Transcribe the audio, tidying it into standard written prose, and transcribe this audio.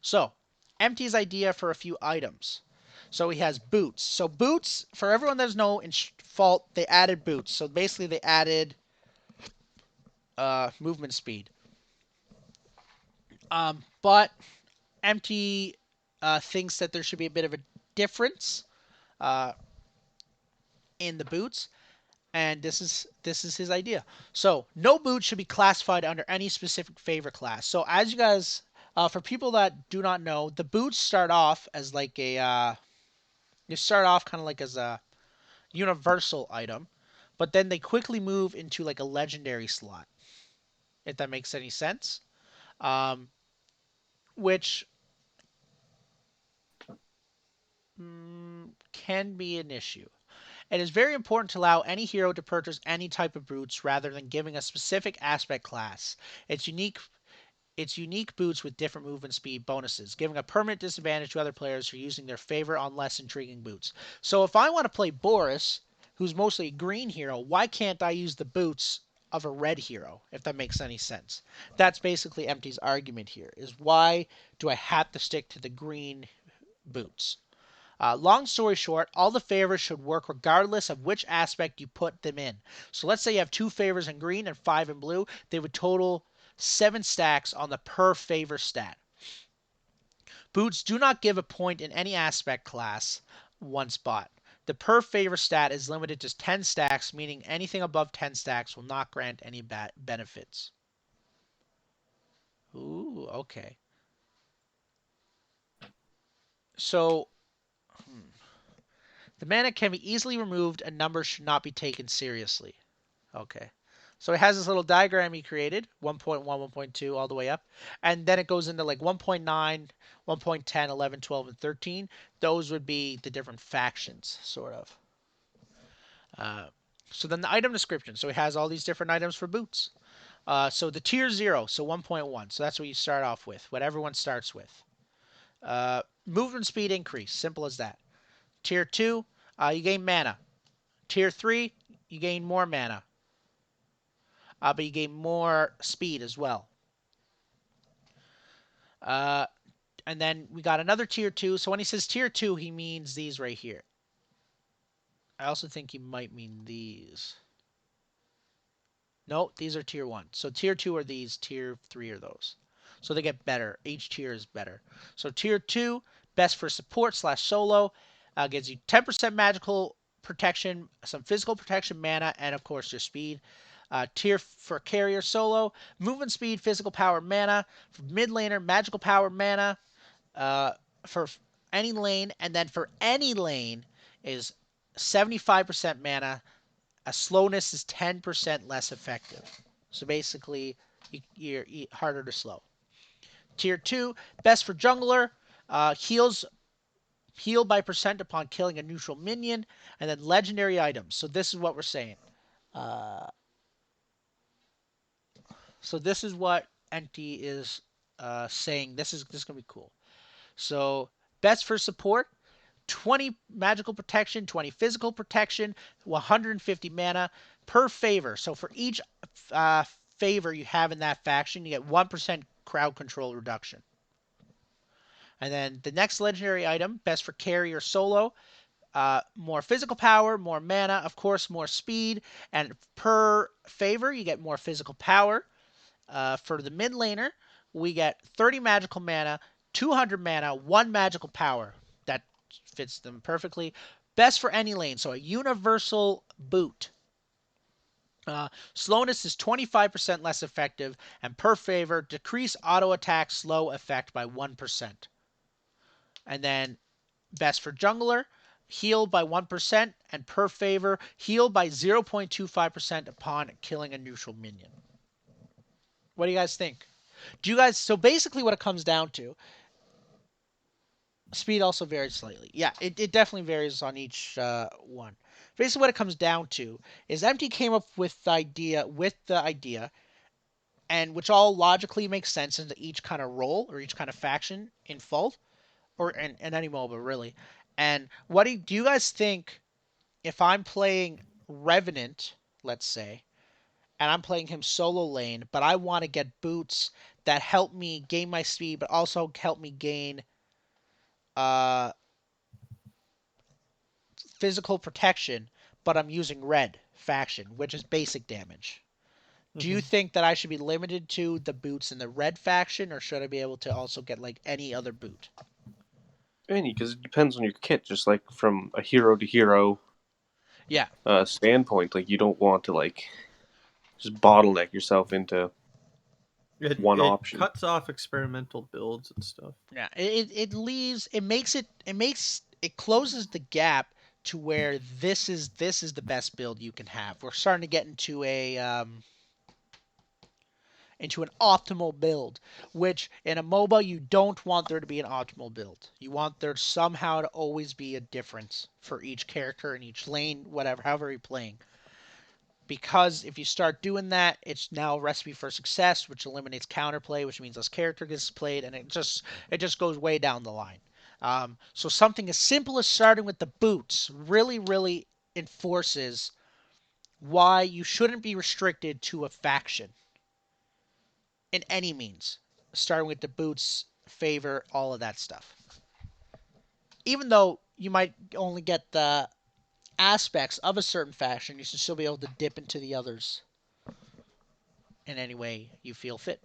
So, Emptie's idea for a few items. So he has boots. So boots, for everyone that doesn't know, in Fault they added boots. So basically they added movement speed. But Empty thinks that there should be a bit of a difference uh, in the boots, and this is his idea. So no boot should be classified under any specific favor class. So as you guys, for people that do not know, the boots start off as like a you start off kind of like as a universal item, but then they quickly move into like a legendary slot. If that makes any sense, um, which can be an issue. It is very important to allow any hero to purchase any type of boots rather than giving a specific aspect class. It's unique It's unique boots with different movement speed bonuses, giving a permanent disadvantage to other players who are using their favorite on less intriguing boots. So if I want to play Boris, who's mostly a green hero, why can't I use the boots of a red hero, if that makes any sense? That's basically Empty's argument here, is why do I have to stick to the green boots? Long story short, all the favors should work regardless of which aspect you put them in. So let's say you have 2 favors in green and 5 in blue. They would total 7 stacks on the per favor stat. Boots do not give a point in any aspect class one spot. The per favor stat is limited to 10 stacks, meaning anything above 10 stacks will not grant any benefits. Ooh, okay. So, the mana can be easily removed and numbers should not be taken seriously. Okay. So it has this little diagram he created, 1.1, 1.2, all the way up. And then it goes into like 1.9, 1.10, 11, 12, and 13. Those would be the different factions, sort of. Uh, so then the item description. So it has all these different items for boots. So the tier 0, so 1.1. So that's what you start off with, what everyone starts with. Movement speed increase, simple as that. Tier 2, you gain mana. Tier 3, you gain more mana. But you gain more speed as well. Uh, and then we got another tier 2. So when he says tier 2, he means these right here. I also think he might mean these. No, these are tier 1. So tier 2 are these, tier 3 are those. So they get better. Each tier is better. So tier 2, best for support slash solo, gives you 10% magical protection, some physical protection, mana, and of course your speed. Tier for carrier solo, movement speed, physical power, mana. For mid laner, magical power, mana. For any lane, and then for any lane is 75% mana. A slowness is 10% less effective. So basically, you're harder to slow. Tier 2, best for jungler, heal by percent upon killing a neutral minion, and then legendary items. So this is what we're saying. Uh, so this is what Enti is saying. This is gonna be cool. So best for support, 20 magical protection, 20 physical protection, 150 mana per favor. So for each uh, favor you have in that faction, you get 1% crowd control reduction. And then the next legendary item, best for carry or solo, more physical power, more mana, of course, more speed, and per favor you get more physical power. For the mid laner, we get 30 magical mana, 200 mana, 1 magical power. That fits them perfectly. Best for any lane, so a universal boot. Slowness is 25% less effective, and per favor, decrease auto attack slow effect by 1%. And then best for jungler, heal by 1%, and per favor, heal by 0.25% upon killing a neutral minion. What do you guys think? Do you guys, so basically what it comes down to, speed also varies slightly. Yeah, it definitely varies on each one. Basically what it comes down to is Empty came up with the idea, and which all logically makes sense into each kind of role or each kind of faction in Fault or in any MOBA really. And do you guys think if I'm playing Revenant, let's say, and I'm playing him solo lane, but I want to get boots that help me gain my speed, but also help me gain uh, physical protection, but I'm using red faction, which is basic damage. Do you Hmm. think that I should be limited to the boots in the red faction, or should I be able to also get like any other boot? Any, because it depends on your kit. Just like from a hero to hero Yeah, standpoint, like you don't want to like just bottleneck yourself into one It option. cuts off experimental builds and stuff. yeah. It leaves it closes the gap to where this is the best build you can have. We're starting to get into an optimal build, which in a MOBA you don't want there to be an optimal build. You want there somehow to always be a difference for each character in each lane, whatever, however you're playing. Because if you start doing that, it's now a recipe for success, which eliminates counterplay, which means less character gets played, and it just goes way down the line. So something as simple as starting with the boots really enforces why you shouldn't be restricted to a faction in any means. Starting with the boots, favor, all of that stuff. Even though you might only get the aspects of a certain faction, you should still be able to dip into the others in any way you feel fit.